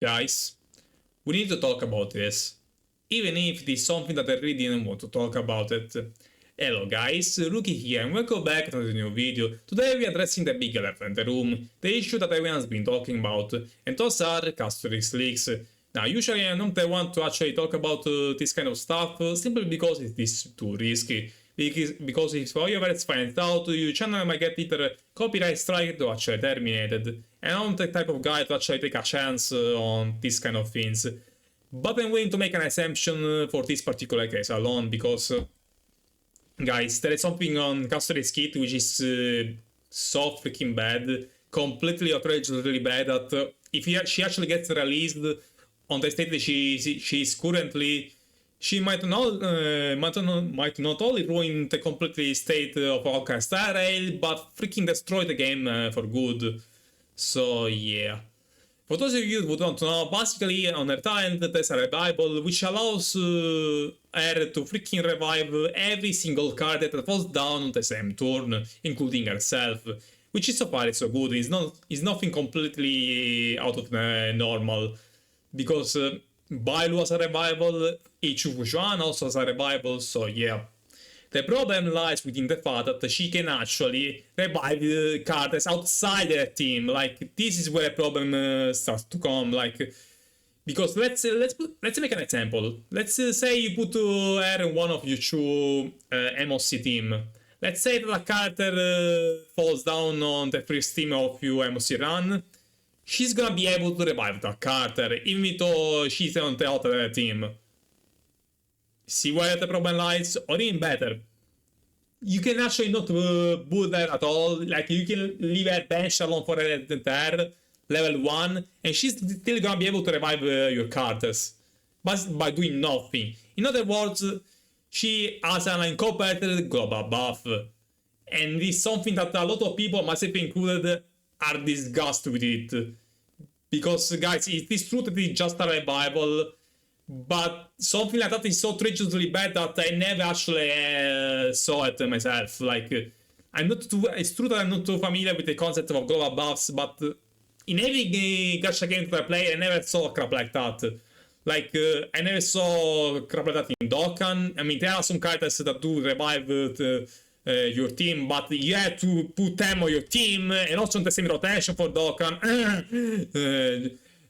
Guys, we need to talk about this, even if it is something that I really didn't want to talk about it. Hello guys, Rookie here and welcome back to the new video. Today we are addressing the big elephant in the room, the issue that everyone's been talking about, and those are Castorice leaks. Now usually I'm not the one to actually talk about this kind of stuff, simply because it is too risky. Because if Hoyoverse finds out, your channel might get either copyright strike or actually terminated. And I'm not the type of guy to actually take a chance on these kind of things. But I'm willing to make an exemption for this particular case alone, because guys, there is something on Castorice's kit which is so freaking bad, completely outrageously bad, that if she actually gets released on the state that she is currently, she might not only ruin the complete state of Hawkeye Star Rail, but freaking destroy the game for good. So yeah. For those of you who don't know, basically on her talent there's a revival which allows her to freaking revive every single card that falls down on the same turn, including herself. Which is so far so good, it's nothing completely out of the normal. Because Bailu has a revival, Ichifujuan also has a revival, so yeah. The problem lies within the fact that she can actually revive cards outside her team. Like, this is where the problem starts to come. Like, because let's make an example. Let's say you put her in one of your two MOC team. Let's say that a character falls down on the first team of your MOC run. She's gonna be able to revive that character, even though she's on the other team. See where the problem lies? Or even better, you can actually not bully her at all. Like, you can leave her bench alone for her entire level 1, and she's still gonna be able to revive your characters, but by doing nothing. In other words, she has an incorporated global buff, and this is something that a lot of people, myself included, are disgusted with it. Because, guys, it is true that it's just a revival, but something like that is so outrageously bad that I never actually saw it myself. Like, it's true that I'm not too familiar with the concept of global buffs, but in every gacha game that I play, I never saw crap like that. Like, I never saw crap like that in Dokkan. I mean, there are some characters that do revive your team, but you have to put them on your team, and also in the same rotation for Dokkan.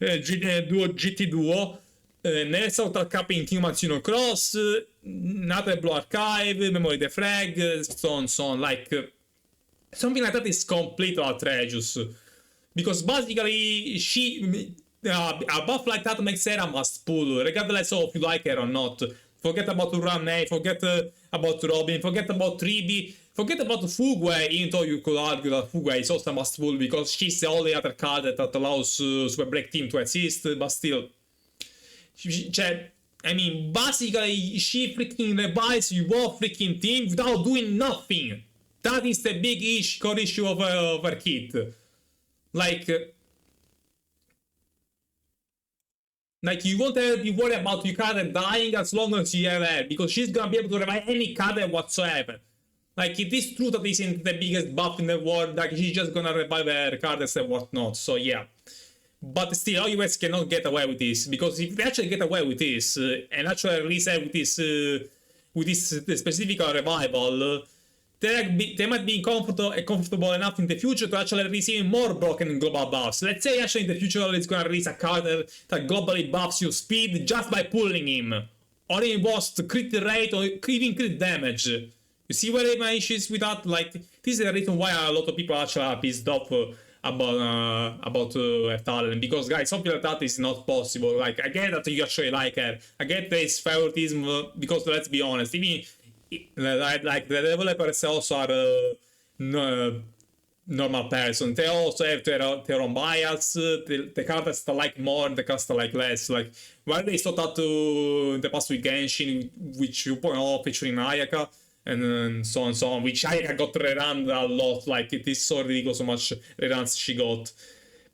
GT Duo. Never saw that cap in King Mancino Cross, another Blue Archive, Memory the Frag, so on. Like, something like that is completely outrageous. Because basically, a buff like that makes her a must pull, regardless of if you like her or not. Forget about Urame, forget about Robin, forget about Tribi, forget about Fugue, even though you could argue that Fugue is also a must pull because she's the only other card that allows Super Break Team to assist, but still. I mean, basically, she freaking revives your whole freaking team without doing nothing. That is the big core issue of her kit. Like, you won't have to be worried about your card dying as long as you have her, because she's gonna be able to revive any card whatsoever. Like, it is true that isn't the biggest buff in the world, like, she's just gonna revive her cards and whatnot, so yeah. But still, Hoyoverse cannot get away with this, because if they actually get away with this, and actually release her with this specific revival, they might be comfortable enough in the future to actually receive more broken global buffs. Let's say actually in the future it's gonna release a card that globally buffs your speed just by pulling him, or in worst, crit rate or even crit damage. You see where my issue is with that? Like, this is the reason why a lot of people actually are pissed off about her talent, because guys, something like that is not possible. Like, I get that you actually like her, I get this favoritism, because let's be honest, even like the developers also are normal person. They also have their own bias. The characters that like more and the characters that like less. Like, while they saw that in the past with Genshin, which you point out featuring Ayaka, and so on, which Ayaka got rerun a lot. Like, it is so ridiculous how much reruns she got.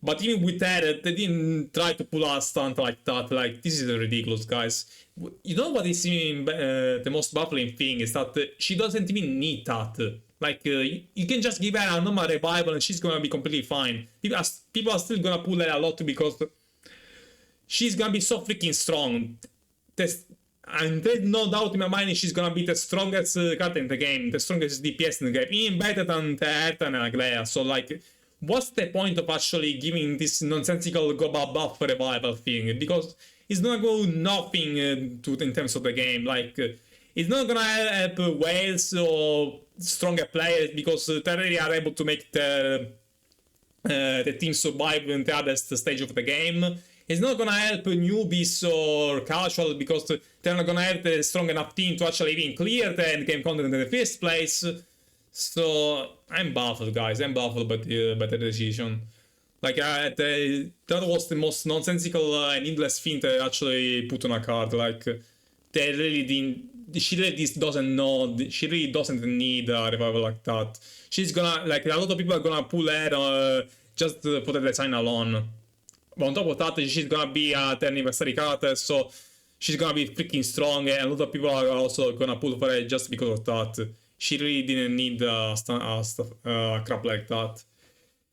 But even with that, they didn't try to pull a stunt like that. Like, this is ridiculous, guys. You know what is even the most baffling thing is that she doesn't even need that. Like, you can just give her a normal revival and she's gonna be completely fine. People are still gonna pull her a lot because she's gonna be so freaking strong. And there's no doubt in my mind she's gonna be the strongest character in the game, the strongest DPS in the game, even better than the Herta and Aglea. So like, what's the point of actually giving this nonsensical global buff revival thing? Because it's not going to nothing in terms of the game. Like, it's not gonna help whales or stronger players because they really are able to make the team survive in the hardest stage of the game. It's not gonna help newbies or casual because they're not gonna have the strong enough team to actually even clear the endgame content in the first place. So I'm baffled, guys. I'm baffled by the decision. Like that was the most nonsensical and needless thing to actually put on a card. Like they really didn't. She really doesn't know. She really doesn't need a revival like that. She's gonna, like, a lot of people are gonna pull her just for the design alone. But on top of that, she's gonna be a 10th anniversary character, so she's gonna be freaking strong, and a lot of people are also gonna pull for her just because of that. She really didn't need crap like that.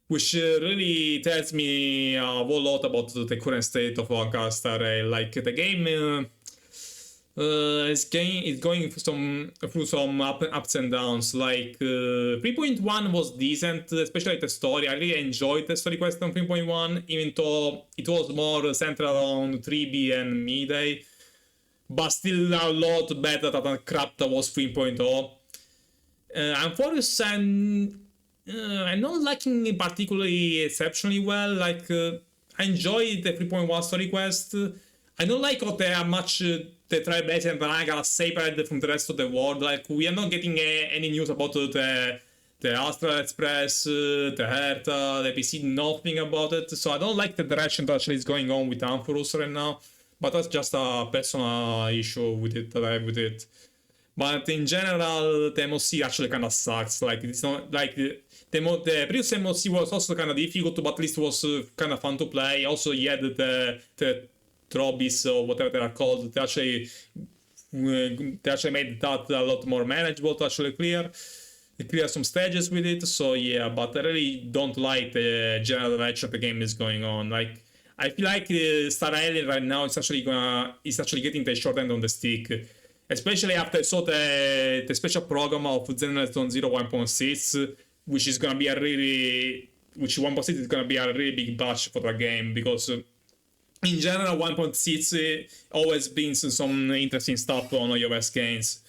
Which really tells me a whole lot about the current state of Castorice. Like, the game is going through some ups and downs. Like 3.1 was decent, especially the story. I really enjoyed the story quest on 3.1, even though it was more centered around 3B and Midday, but still a lot better than the crap that was 3.0. Unfortunately, I'm not liking it particularly exceptionally well. Like, I enjoyed the 3.1 story quest. I don't like how they are much the Tribes and Vanaga are separated from the rest of the world. Like, we are not getting any news about the Astral Express, the Herta, the PC, nothing about it. So I don't like the direction that actually is going on with Amphoros right now. But that's just a personal issue with it that I have with it. But in general, the MOC actually kind of sucks. Like, it's not like the previous MOC was also kind of difficult, but at least was kind of fun to play. Also, you had the Trobis or whatever they are called. They actually made that a lot more manageable to actually clear some stages with it. So yeah, but I really don't like the general direction the game is going on. Like, I feel like Star Alien right now is actually getting the short end on the stick. Especially after I saw the special program of Xenoblade Zone 0 1.6, which is gonna be which 1.6 is gonna be a really big batch for the game, because in general 1.6 always brings some interesting stuff on Hoyoverse games.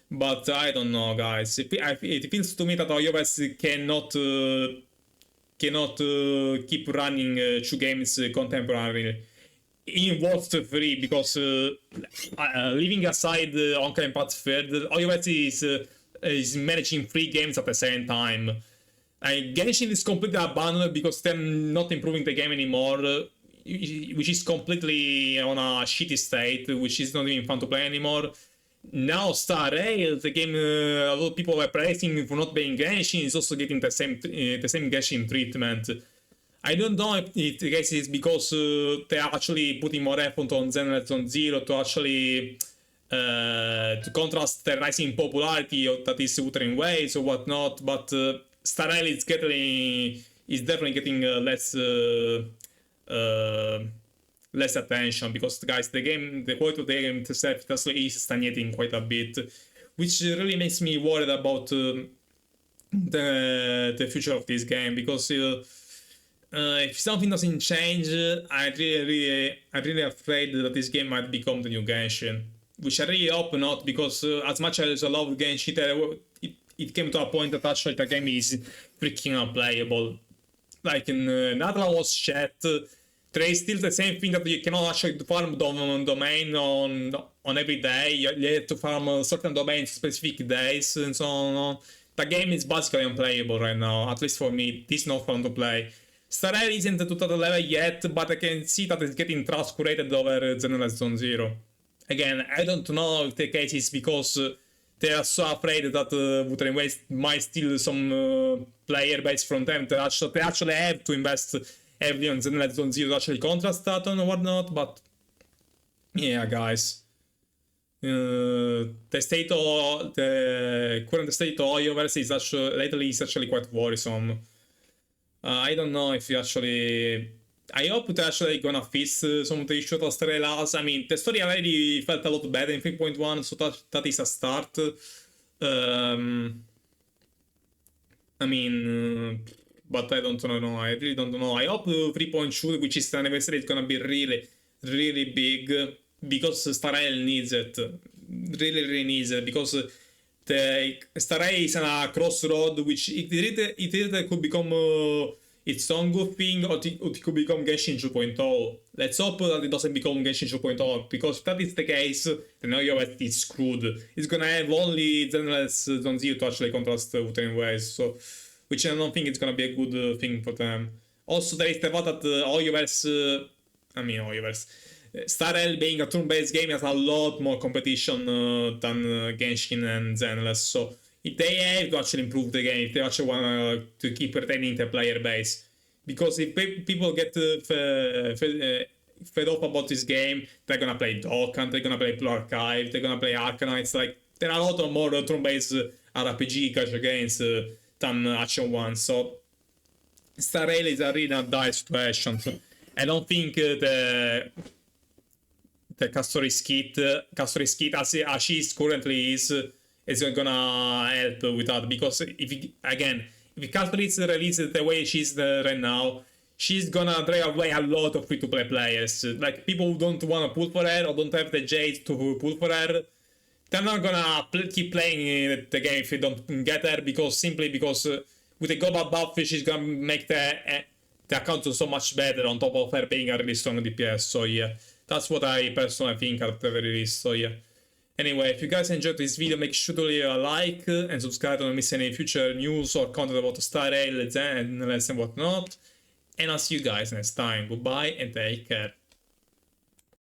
But I don't know, guys. It feels to me that Hoyoverse cannot keep running two games contemporarily. In World 3, because leaving aside Honkai Impact Third, Hoyoverse is managing 3 games at the same time. Genshin is completely abandoned because they're not improving the game anymore, which is completely on a shitty state, which is not even fun to play anymore. Now Star Rail, the game a lot of people were praising for not being Genshin, is also getting the same Genshin treatment. I don't know if the case is because they are actually putting more effort on Xenoblade Zone 0 to actually to contrast the rising popularity that is Wuthering Waves or whatnot, but Star Rail is definitely getting less attention, because, guys, the quality of the game itself is stagnating quite a bit, which really makes me worried about the future of this game, because if something doesn't change, I'm really afraid that this game might become the new Genshin, which I really hope not, because as much as I love Genshin, it came to a point that actually the game is freaking unplayable. Like, in Nadla was chat, there is still the same thing that you cannot actually farm domain on every day. You have to farm certain domains specific days and so on. The game is basically unplayable right now, at least for me. It is not fun to play. Star Rail isn't to that level yet, but I can see that it's getting transcurated over Xenoblade Zone 0. Again, I don't know if the case is because they are so afraid that Wuthering Waves might steal some player base from them. They actually have to invest heavily on Xenoblade Zone 0 to actually contrast that and whatnot, but yeah, guys. The current state of Hoyoverse is actually quite worrisome. I don't know if you actually I hope they're actually gonna fix some of the issues of Sterelas. I mean, the story already felt a lot better in 3.1, so that is a start. Um, I mean, but I don't know. I really don't know. I hope 3.2, which is the anniversary, is gonna be really, really big because Starel needs it. Really, really needs it because the Starel is on a crossroad, which it could become its own good thing, or it could become Genshin 2.0. Let's hope that it doesn't become Genshin 2.0, because if that is the case, then Hoyoverse is screwed. It's gonna have only Zenless Zone Zero to actually contrast with anyways, so which I don't think it's gonna be a good thing for them. Also, there is the fact that Hoyoverse, Starel being a turn-based game has a lot more competition than Genshin and Zenless, so if they have to actually improve the game, if they actually want to keep retaining the player base. Because if people get fed up about this game, they're gonna play Dokkan, they're gonna play Blue Archive, they're gonna play Arkanites. Like, there are a lot of more turn-based RPG gacha games than action ones, so Star Rail is a really dire situation. So I don't think the Castorice kit as she is currently is gonna help with that, because if Castorice releases the way she's right now, she's gonna drive away a lot of free-to-play players. Like, people who don't wanna pull for her or don't have the jade to pull for her, they're not gonna keep playing the game if they don't get her, simply because with the global buff, she's gonna make the account so much better, on top of her being a really strong DPS. So yeah, that's what I personally think at the very least. So yeah. Anyway, if you guys enjoyed this video, make sure to leave a like and subscribe to not miss any future news or content about Star Rail and whatnot. And I'll see you guys next time. Goodbye and take care.